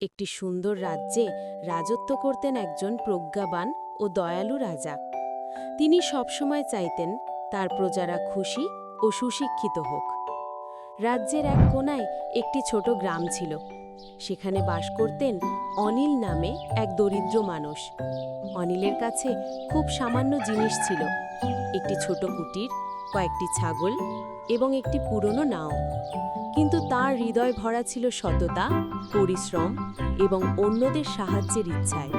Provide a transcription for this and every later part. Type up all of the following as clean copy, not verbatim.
একটি সুন্দর রাজ্যে রাজত্ব করতেন একজন প্রজ্ঞাবান ও দয়ালু রাজা। তিনি সবসময় চাইতেন তার প্রজারা খুশি ও সুশিক্ষিত হোক। রাজ্যের এক কোণায় একটি ছোট গ্রাম ছিল। সেখানে বাস করতেন অনিল নামে এক দরিদ্র মানুষ। অনিলের কাছে খুব সামান্য জিনিস ছিল, একটি ছোট কুটির, কয়েকটি ছাগল এবং একটি পুরনো নাও। কিন্তু তার হৃদয় ভরা ছিল সততা, পরিশ্রম এবং অন্যদের সাহায্যের ইচ্ছায়।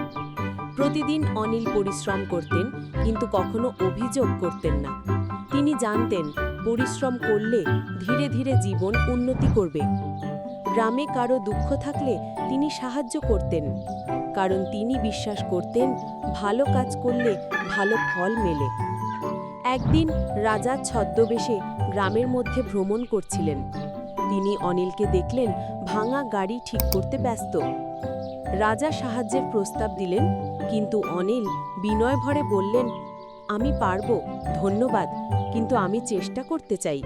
প্রতিদিন অনিল পরিশ্রম করতেন, কিন্তু কখনো অভিযোগ করতেন না। তিনি জানতেন পরিশ্রম করলে ধীরে ধীরে জীবন উন্নতি করবে। গ্রামে কারো দুঃখ থাকলে তিনি সাহায্য করতেন, কারণ তিনি বিশ্বাস করতেন ভালো কাজ করলে ভালো ফল মেলে। একদিন রাজা ছদ্মবেশে গ্রামের মধ্যে ভ্রমণ করছিলেন। তিনি অনিলকে দেখলেন ভাঙা গাড়ি ঠিক করতে ব্যস্ত। রাজা সাহায্যের প্রস্তাব দিলেন, কিন্তু অনিল বিনয় ভরে বললেন, আমি পারব, ধন্যবাদ, কিন্তু আমি চেষ্টা করতে চাই।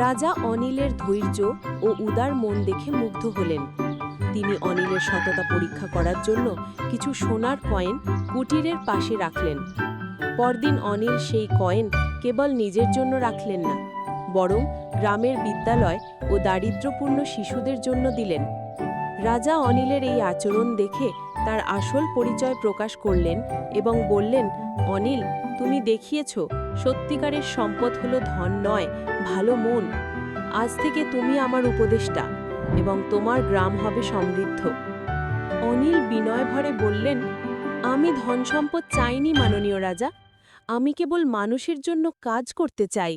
রাজা অনিলের ধৈর্য ও উদার মন দেখে মুগ্ধ হলেন। তিনি অনিলের সততা পরীক্ষা করার জন্য কিছু সোনার কয়েন কুটিরের পাশে রাখলেন। পরদিন অনিল সেই কয়েন কেবল নিজের জন্য রাখলেন না, বরং গ্রামের বিদ্যালয় ও দারিদ্র্যপূর্ণ শিশুদের জন্য দিলেন। রাজা অনিলের এই আচরণ দেখে তার আসল পরিচয় প্রকাশ করলেন এবং বললেন, অনিল, তুমি দেখিয়েছ সত্যিকারের সম্পদ হলো ধন নয়, ভালো মন। আজ থেকে তুমি আমার উপদেষ্টা এবং তোমার গ্রাম হবে সমৃদ্ধ। অনিল বিনয় ভরে বললেন, আমি ধন সম্পদ চাইনি মাননীয় রাজা, আমি কেবল মানুষের জন্য কাজ করতে চাই।